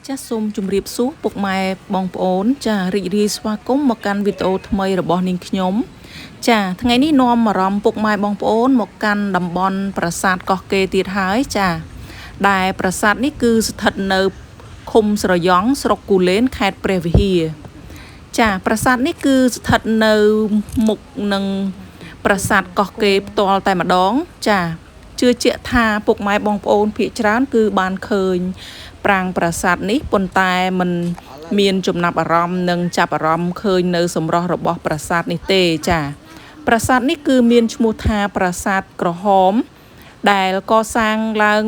ចាសសូមជម្រាបសួរពុកម៉ែបងប្អូនចារីករាយស្វាគមន៍មកកាន់វីដេអូថ្មីរបស់នាងខ្ញុំចាថ្ងៃនេះនាំអារម្មណ៍ពុកម៉ែបងប្អូនមកកាន់តំបន់ប្រាសាទកោះកេរទៀតហើយចាដែលប្រាសាទនេះគឺស្ថិតនៅឃុំស្រយ៉ង់ស្រុកគូលែនខេត្តព្រះវិហារចាប្រាសាទនេះគឺស្ថិតនៅមុខនឹងប្រាសាទកោះកេរផ្ទាល់តែម្ដងចាជឿជាក់ថាពុកម៉ែបងប្អូនភាគច្រើនគឺបានឃើញប្រាង្គប្រាសាទនេះប៉ុន្តែมันមានចំណាប់អារម្មណ៍និងចាប់អារម្មណ៍ឃើញនៅសម្រស់របស់ប្រាសាទនេះទេចាប្រាសាទនេះគឺមានឈ្មោះថាប្រាសាទក្រហមដែលកសាងឡើង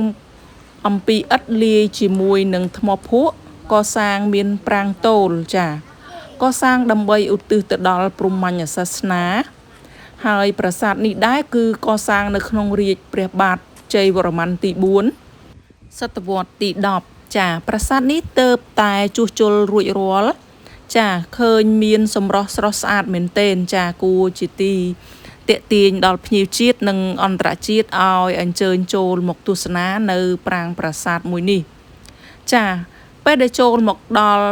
អំពីឥដ្ឋលាយជាមួយនឹងថ្មភក់កសាងមានប្រាង្គតូលចាកសាងដើម្បីឧទ្ទិសទៅដល់ព្រហ្មញ្ញសាសនាហើយប្រាសាទនេះដែរគឺកសាងនៅក្នុងរាជ្យព្រះបាទជ័យវរ្ម័នទី4សតវត្សទី10ចាប្រាសាទនេះទៅតែជួសជុលរួចរាល់ចាឃើញមានសម្រស់ស្រស់ស្អាតមែនទែនចាគួរជាទីតាក់ទាញដល់ភ្ញៀវជាតិនិងអន្តរជាតិឲ្យអញ្ជើញចូលមកទស្សនានៅប្រាង្គប្រាសាទមួយនេះចាពេលដែលចូលមកដល់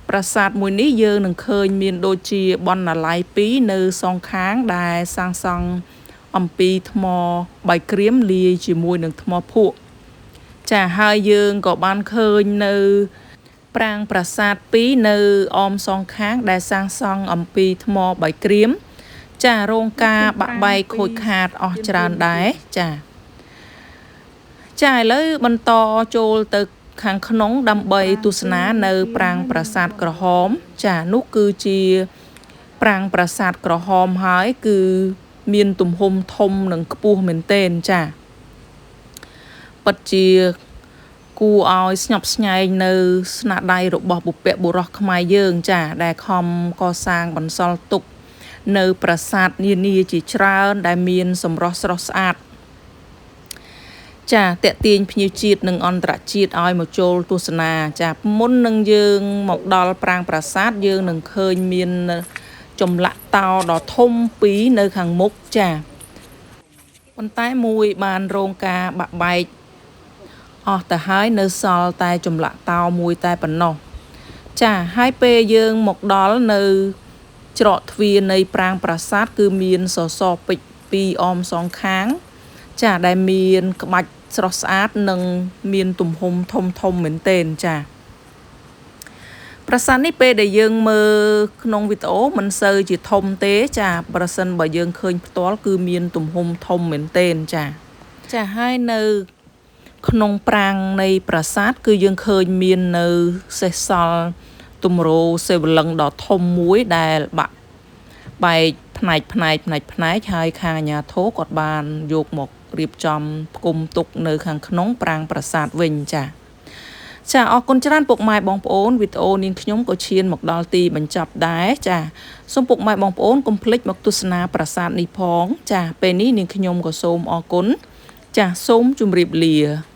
ប្រាសាទមួយនេះយើងនឹងឃើញមានដូចជាបណ្ណាល័យ2នៅសងខាងដែលសាងសង់អំពីថ្មបាយក្រៀមលាយជាមួយនឹងថ្មភក់ចាហើយយើងក៏បានឃើញនៅប្រាង្គប្រាសាទ2នៅអមសងខាងដែលសាងសង់អំពីថ្មបាយក្រៀមចារោងការបាក់បែកខូចខាតអស់ច្រើនដែរចាឥឡូវបន្តចូលទៅខាងក្នុងដើម្បីទស្សនានៅប្រាង្គប្រាសាទក្រហមចានោះគឺជាប្រាង្គប្រាសាទក្រហមហើយគឺមានទំហំធំនិងខ្ពស់មែនទែនចាពិតជាគួរឲ្យស្ញប់ស្ញែងនៅស្នាដៃរបស់បុព្វបុរសខ្មែរយើងចាដែលខំកសាងបន្សល់ទុកនៅប្រាសាទនានាជាច្រើនដែលមានសម្រស់ស្រស់ស្អាតចាតាក់ទាញភ្ញៀវជាតិនិងអន្តរជាតិឲ្យមកចូលទស្សនាចាមុននឹងយើងមកដល់ប្រាង្គប្រាសាទយើងនឹងឃើញមានចម្លាក់តោដ៏ធំពីរនៅខាងមុខចាប៉ុន្តែមួយបានរងការបាក់បែកអស់ទៅហើយនៅសល់តែចម្លាក់តោមួយតែប៉ុណ្ណោះចាហើយពេលយើងមកដល់នៅច្រកទ្វារនៃប្រាង្គប្រាសាទគឺមានសសរពេជ្រពីរអមសងខាងចាដែលមានក្បាច់ស្រស់ស្អាតនិងមានទំហំធំមែនទែនចាប្រាសាទនេះពេលដែលយើងមើលក្នុងវីដេអូមិនសូវជាធំទេចាប្រសិនបើយើងឃើញផ្ទាល់គឺមានទំហំធំមែនទែនចាហើយនៅក្នុងប្រាង្គនៃប្រាសាទគឺយើងឃើញមាននៅសេសសល់ទម្រសេវលឹងដ៏ធំមួយដែលបាក់បែកផ្នែកហើយខាងអាជ្ញាធរគាត់បានយកមករៀបចំផ្គុំទុកនៅខាងក្នុងប្រាង្គប្រាសាទវិញចាអរគុណច្រើនពុកម៉ែបងប្អូនវីដេអូនាងខ្ញុំក៏ឈានមកដល់ទីបញ្ចប់ដែរចាសូមពុកម៉ែបងប្អូនកុំភ្លេចមកទស្សនាប្រាសាទនេះផងចាពេលនេះនាងខ្ញុំក៏សូមអរគុណចាសូមជម្រាបលា